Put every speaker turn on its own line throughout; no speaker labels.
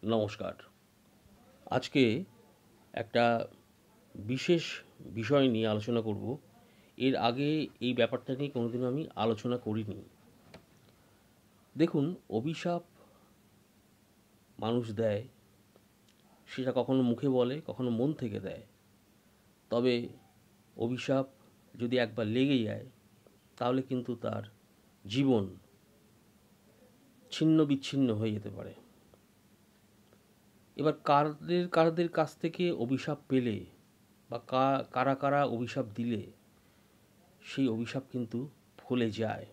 নমস্কার। আজকে একটা বিশেষ বিষয় নিয়ে আলোচনা করব। এর আগে এই ব্যাপারটা নিয়ে কোনোদিনও আমি আলোচনা করিনি। দেখুন, অভিশাপ মানুষ দেয়, সেটা কখনো মুখে বলে, কখনো মন থেকে দেয়। তবে অভিশাপ যদি একবার লেগে যায়, তাহলে কিন্তু তার জীবন ছিন্ন-বিচ্ছিন্ন হয়ে যেতে পারে। এবার কাদের কাছ থেকে অভিশাপ পেলে বা কারা অভিশাপ দিলে সেই অভিশাপ কিন্তু ফলে যায়,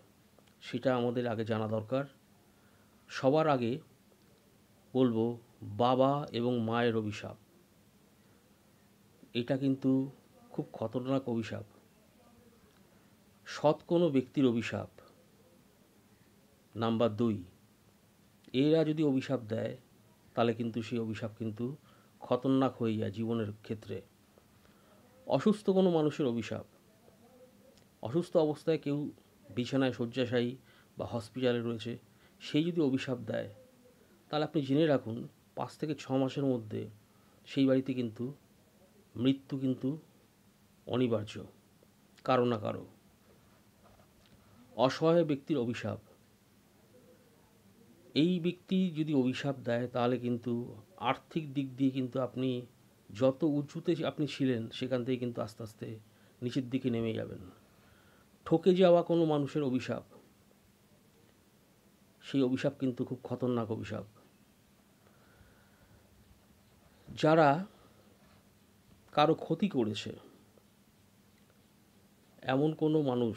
সেটা আমাদের আগে জানা দরকার। সবার আগে বলবো, বাবা এবং মায়ের অভিশাপ। এটা কিন্তু খুব খতরনাক অভিশাপ। সৎ কোনো ব্যক্তির অভিশাপ। নাম্বার 2, এরা যদি অভিশাপ দেয়, তাহলে কিন্তু সেই অভিশাপ কিন্তু খতরনাক হয়ে যায় জীবনের ক্ষেত্রে। অসুস্থ কোনো মানুষের অভিশাপ। অসুস্থ অবস্থায় কেউ বিছানায় শয্যাশায়ী বা হসপিটালে রয়েছে, সেই যদি অভিশাপ দেয়, তাহলে আপনি জেনে রাখুন 5 থেকে 6 মাসের মধ্যে সেই বাড়িতে কিন্তু মৃত্যু কিন্তু অনিবার্য, কারো না কারো। অসহায় ব্যক্তির অভিশাপ। এই ব্যক্তি যদি অভিশাপ দেয়, তাহলে কিন্তু আর্থিক দিক দিয়ে কিন্তু আপনি যত উঁচুতে আপনি ছিলেন, সেখান থেকে কিন্তু আস্তে আস্তে নিচের দিকে নেমে যাবেন। ঠকে যাওয়া কোনো মানুষের অভিশাপ। সেই অভিশাপ কিন্তু খুব খতরনাক অভিশাপ। যারা কারো ক্ষতি করেছে, এমন কোনো মানুষ,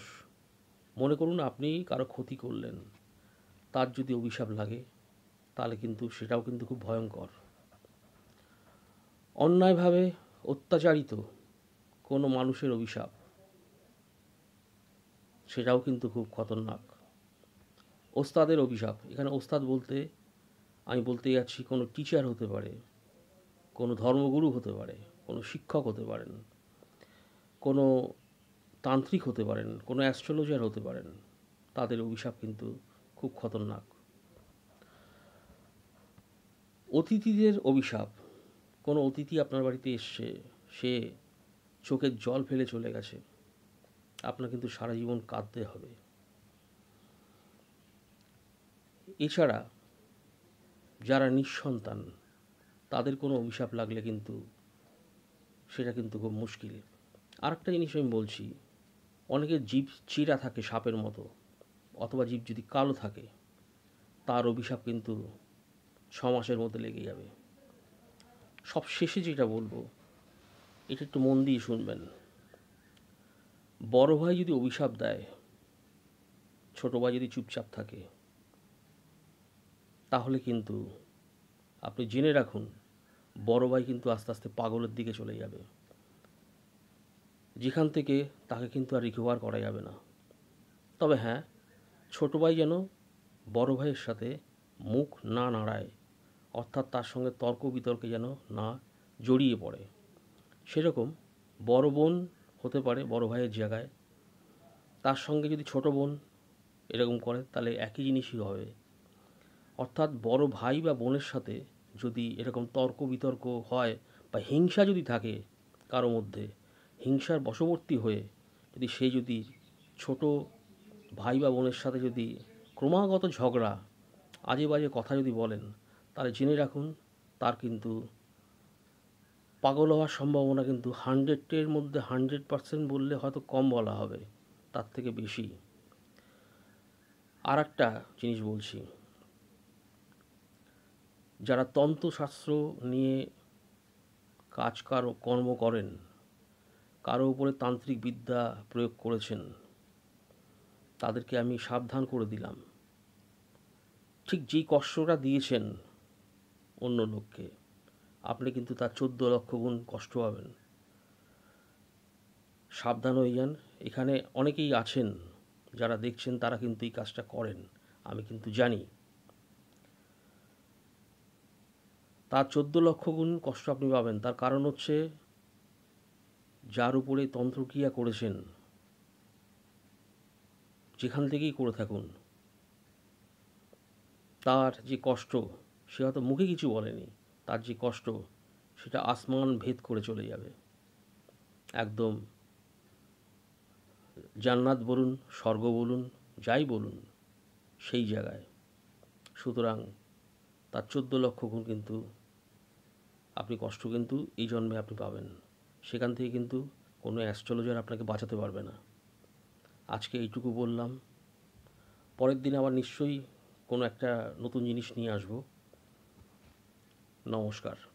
মনে করুন আপনি কারো ক্ষতি করলেন, তার যদি অভিশাপ লাগে, তাহলে কিন্তু সেটাও কিন্তু খুব ভয়ঙ্কর। অন্যায়ভাবে অত্যাচারিত কোনো মানুষের অভিশাপ, সেটাও কিন্তু খুব খতরনাক। ওস্তাদের অভিশাপ। এখানে ওস্তাদ বলতে আমি বলতে যাচ্ছি, কোনো টিচার হতে পারে, কোনো ধর্মগুরু হতে পারে, কোনো শিক্ষক হতে পারেন, কোনো তান্ত্রিক হতে পারেন, কোনো অ্যাস্ট্রোলজার হতে পারেন। তাদের অভিশাপ কিন্তু খুব খতরনাক। অতিথিদের অভিশাপ। কোনো অতিথি আপনার বাড়িতে এসছে, সে চোখের জল ফেলে চলে গেছে, আপনার কিন্তু সারা জীবন কাঁদতে হবে। এছাড়া যারা নিঃসন্তান, তাদের কোনো অভিশাপ লাগলে কিন্তু সেটা কিন্তু খুব মুশকিল। আরেকটা জিনিস আমি বলছি, অনেকের জিভ চিরা থাকে সাপের মতো, অথবা জিভ যদি কালো থাকে, তার অভিশাপ কিন্তু 6 মাসের মধ্যে লেগে যাবে। সব শেষে যেটা বলবো, এটা একটু মন দিয়ে শুনবেন। বড় ভাই যদি অভিশাপ দেয়, ছোট ভাই যদি চুপচাপ থাকে, তাহলে কিন্তু আপনি জেনে রাখুন, বড় ভাই কিন্তু আস্তে আস্তে পাগলের দিকে চলে যাবে, যেখান থেকে তাকে কিন্তু আর রিকভার করা যাবে না। তবে হ্যাঁ, ছোট ভাই যেন বড় ভাইয়ের সাথে মুখ না নাড়ায়, অর্থাৎ তার সঙ্গে তর্ক বিতর্কে যেন না জড়িয়ে পড়ে। সেরকম বড় বোন হতে পারে বড় ভাইয়ের জায়গায়, তার সঙ্গে যদি ছোট বোন এরকম করে, তাহলে একই জিনিসই হবে। অর্থাৎ বড় ভাই বা বোনের সাথে যদি এরকম তর্ক বিতর্ক হয়, বা হিংসা যদি থাকে কারো মধ্যে, হিংসার বশবর্তী হয়ে যদি ছোট ভাই বা বোনের সাথে যদি ক্রমাগত ঝগড়া, আজে বাজে কথা যদি বলেন, তাহলে জেনে রাখুন, তার কিন্তু পাগল হওয়ার সম্ভাবনা কিন্তু 100-এর মধ্যে 100% বললে হয়তো কম বলা হবে, তার থেকে বেশি। আর একটা জিনিস বলছি, যারা তন্ত্রশাস্ত্র নিয়ে কর্ম করেন, কারো উপরে তান্ত্রিক বিদ্যা প্রয়োগ করেছেন, তাদেরকে আমি সাবধান করে দিলাম। ঠিক যেই কষ্টটা দিয়েছেন অন্য লোককে, আপনি কিন্তু তার 14 লক্ষ গুণ কষ্ট পাবেন। সাবধান হয়ে যান। এখানে অনেকেই আছেন যারা দেখছেন, তারা কিন্তু এই কাজটা করেন, আমি কিন্তু জানি। তার 14 লক্ষ গুণ কষ্ট আপনি পাবেন। তার কারণ হচ্ছে, যার উপরে তন্ত্রক্রিয়া করেছেন, যেখান থেকেই করে থাকুন, তার যে কষ্ট, সে হয়তো মুখে কিছু বলেনি, তার যে কষ্ট সেটা আসমান ভেদ করে চলে যাবে, একদম জান্নাত বলুন, স্বর্গ বলুন, যাই বলুন, সেই জায়গায়। সুতরাং তার 14 লক্ষ গুণ কিন্তু আপনি কষ্ট কিন্তু এই জন্মে আপনি পাবেন। সেখান থেকে কিন্তু কোনো অ্যাস্ট্রোলজার আপনাকে বাঁচাতে পারবে না। আজকে এইটুকু বললাম, পরের দিন আবার নিশ্চয়ই কোনো একটা নতুন জিনিস নিয়ে আসব। নমস্কার।